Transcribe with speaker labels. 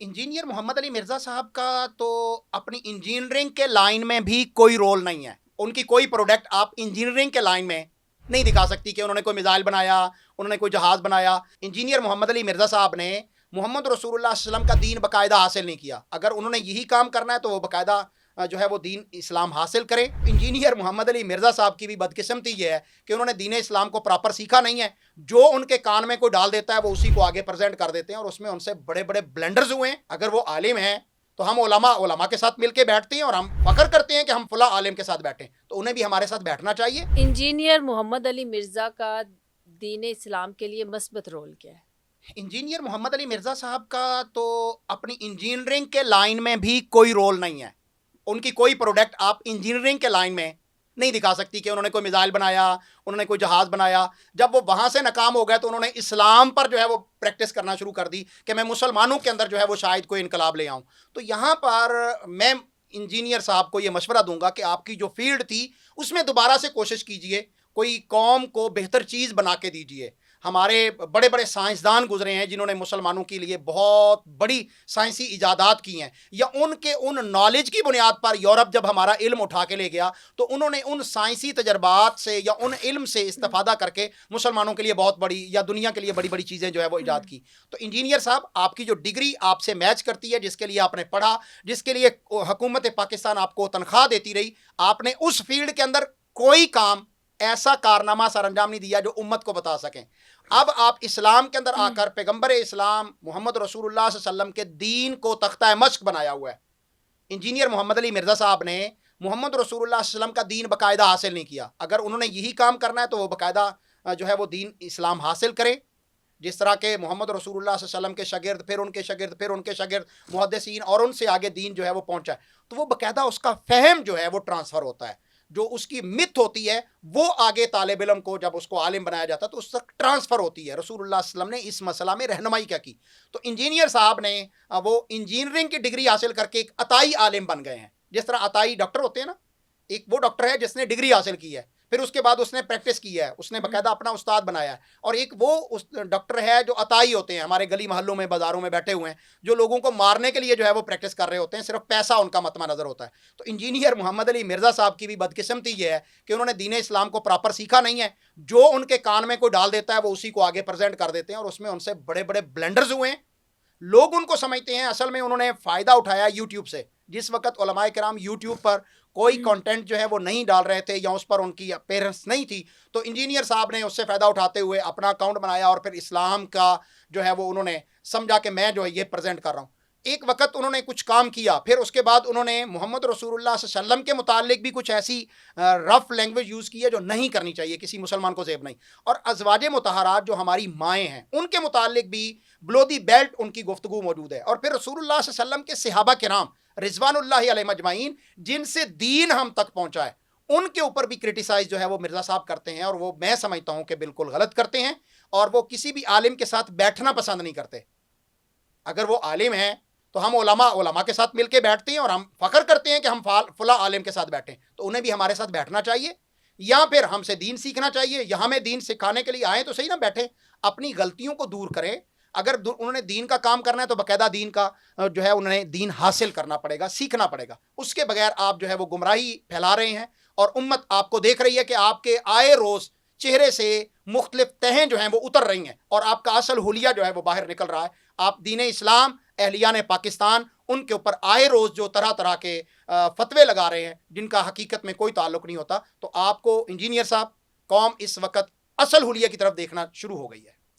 Speaker 1: Engineer Mohammad Ali Mirza साहब का तो अपनी इंजीनियरिंग के लाइन में भी कोई रोल नहीं है। उनकी कोई प्रोडक्ट आप इंजीनियरिंग के लाइन में नहीं दिखा सकती कि उन्होंने कोई मिसाइल बनाया, उन्होंने कोई जहाज़ बनाया। इंजीनियर मोहम्मद अली मिर्ज़ा साहब ने मोहम्मद रसूलुल्लाह सल्लल्लाहु अलैहि वसल्लम का दीन बाकायदा हासिल नहीं किया। अगर उन्होंने यही काम करना है तो वो बाकायदा जो है वो दीन इस्लाम हासिल करें। इंजीनियर मोहम्मद अली मिर्ज़ा साहब की भी बदकिस्मती ये है कि उन्होंने दीन इस्लाम को प्रॉपर सीखा नहीं है। जो उनके कान में कोई डाल देता है वो उसी को आगे प्रेजेंट कर देते हैं और उसमें उनसे बड़े बड़े ब्लेंडर्स हुए हैं। अगर वो आलिम हैं तो हम उलमा के साथ मिलकर बैठते हैं और हम फख्र करते हैं कि हम फला आलिम के साथ बैठे, तो उन्हें भी हमारे साथ बैठना चाहिए।
Speaker 2: इंजीनियर मोहम्मद अली मिर्ज़ा का दीन इस्लाम के लिए मस्बत रोल क्या है?
Speaker 1: इंजीनियर मोहम्मद अली मिर्ज़ा साहब का तो अपनी इंजीनियरिंग के लाइन में भी कोई रोल नहीं है। उनकी कोई प्रोडक्ट आप इंजीनियरिंग के लाइन में नहीं दिखा सकती कि उन्होंने कोई मिसाइल बनाया, उन्होंने कोई जहाज़ बनाया। जब वो वहाँ से नाकाम हो गए तो उन्होंने इस्लाम पर जो है वो प्रैक्टिस करना शुरू कर दी कि मैं मुसलमानों के अंदर जो है वो शायद कोई इनकलाब ले आऊँ। तो यहाँ पर मैं इंजीनियर साहब को ये मशवरा दूंगा कि आपकी जो फील्ड थी उसमें दोबारा से कोशिश कीजिए, कोई कौम को बेहतर चीज़ बना के दीजिए। हमारे बड़े बड़े साइंसदान गुजरे हैं जिन्होंने मुसलमानों के लिए बहुत बड़ी साइंसी इजादात की हैं, या उनके उन नॉलेज की बुनियाद पर यूरोप जब हमारा इल्म उठा के ले गया तो उन्होंने उन साइंसी तजर्बात से या उन इल्म से इस्तेफादा करके मुसलमानों के लिए बहुत बड़ी या दुनिया के लिए बड़ी बड़ी चीज़ें जो है वो ईजाद की। तो इंजीनियर साहब, आपकी जो डिग्री आपसे मैच करती है, जिसके लिए आपने पढ़ा, जिसके लिए हुकूमत पाकिस्तान आपको तनख्वाह देती रही, आपने उस फील्ड के अंदर कोई काम ऐसा कारनामा सर अंजाम नहीं दिया जो उम्मत को बता सकें। अब आप इस्लाम के अंदर आकर पैगंबर इस्लाम मोहम्मद रसूलुल्लाह सल्लल्लाहु अलैहि वसल्लम के दीन को तख्ता मश्क बनाया हुआ है। इंजीनियर मोहम्मद अली मिर्ज़ा साहब ने मोहम्मद रसूलुल्लाह सल्लल्लाहु अलैहि वसल्लम का दीन बाकायदा हासिल नहीं किया। अगर उन्होंने यही काम करना है तो वो बाकायदा जो है वो दीन इस्लाम हासिल करें। जिस तरह के मोहम्मद रसूलुल्लाह सल्लल्लाहु अलैहि वसल्लम के शागिर्द, फिर उनके शागिर्द, फिर उनके शागिर्द, मुहद्दिसीन और उनसे आगे दीन जो है वो पहुंचा है, तो वो बाकायदा उसका फहम जो है वो ट्रांसफ़र होता है। जो उसकी मिथ होती है वो आगे तालिब इल्म को जब उसको आलिम बनाया जाता है तो उस तक ट्रांसफ़र होती है। रसूलुल्लाह सल्लल्लाहु अलैहि वसल्लम ने इस मसला में रहनुमाई क्या की। तो इंजीनियर साहब ने वो इंजीनियरिंग की डिग्री हासिल करके एक अताई आलिम बन गए हैं। जिस तरह अताई डॉक्टर होते हैं ना, एक वो डॉक्टर है जिसने डिग्री हासिल की है, फिर उसके बाद उसने प्रैक्टिस की है, उसने बाकायदा अपना उस्ताद बनाया है। और एक वो उस डॉक्टर है जो अताई होते हैं, हमारे गली मोहल्लों में, बाज़ारों में बैठे हुए हैं, जो लोगों को मारने के लिए जो है वो प्रैक्टिस कर रहे होते हैं, सिर्फ पैसा उनका मतमा नज़र होता है। तो इंजीनियर मोहम्मद अली मिर्ज़ा साहब की भी बदकिस्मती ये है कि उन्होंने दीन इस्लाम को प्रॉपर सीखा नहीं है। जो उनके कान में कोई डाल देता है वो उसी को आगे प्रेजेंट कर देते हैं और उसमें उनसे बड़े बड़े ब्लेंडर्स हुए हैं। लोग उनको समझते हैं, असल में उन्होंने फ़ायदा उठाया यूट्यूब से। जिस वक्त उलमाए किराम यूट्यूब पर कोई कंटेंट जो है वो नहीं डाल रहे थे या उस पर उनकी अपेयरेंस नहीं थी, तो इंजीनियर साहब ने उससे फ़ायदा उठाते हुए अपना अकाउंट बनाया और फिर इस्लाम का जो है वो उन्होंने समझा कि मैं जो है ये प्रेजेंट कर रहा हूँ। एक वक्त उन्होंने कुछ काम किया, फिर उसके बाद उन्होंने मोहम्मद रसूलुल्लाह सल्लल्लाहु अलैहि वसल्लम के मुतालिक भी कुछ ऐसी रफ़ लैंग्वेज यूज़ की है जो नहीं करनी चाहिए, किसी मुसलमान को ज़ेब नहीं। और अज़वाजे मुतहरात जो हमारी माएँ हैं उनके मुतालिक भी ब्लोदी बेल्ट उनकी गुफ्तगू मौजूद है। और फिर रसूलुल्लाह सल्लल्लाहु अलैहि वसल्लम के सहाबा किराम रिज़वानुल्लाहि अलैहिम अजमाइन, जिनसे दीन हम तक पहुँचा है, उनके ऊपर भी क्रिटिसाइज़ जो है वो मिर्ज़ा साहब करते हैं, और वो मैं समझता हूँ कि बिल्कुल गलत करते हैं। और वो किसी भी आलिम के साथ बैठना पसंद नहीं करते। अगर वो आलिम हैं तो हम उलमा के साथ मिलकर बैठते हैं और हम फख्र करते हैं कि हम फला आलिम के साथ बैठें, तो उन्हें भी हमारे साथ बैठना चाहिए, या फिर हमसे दीन सीखना चाहिए, या हमें दीन सिखाने के लिए आए तो सही ना बैठे, अपनी गलतियों को दूर करें। अगर उन्होंने दीन का काम करना है तो बाकायदा दीन का जो है उन्हें दीन हासिल करना पड़ेगा, सीखना पड़ेगा। उसके बगैर आप जो है वो गुमराही फैला रहे हैं और उम्मत आपको देख रही है कि आपके आए रोज़ चेहरे से मुख्तलिफ तहें जो हैं वो उतर रही हैं और आपका असल हुलिया जो है वो बाहर निकल रहा है। आप दीन इस्लाम, अहलियान पाकिस्तान, उनके ऊपर आए रोज़ जो तरह तरह के फतवे लगा रहे हैं जिनका हकीकत में कोई ताल्लुक नहीं होता। तो आपको इंजीनियर साहब, कौम इस वक्त असल हुलिया की तरफ देखना शुरू हो गई है।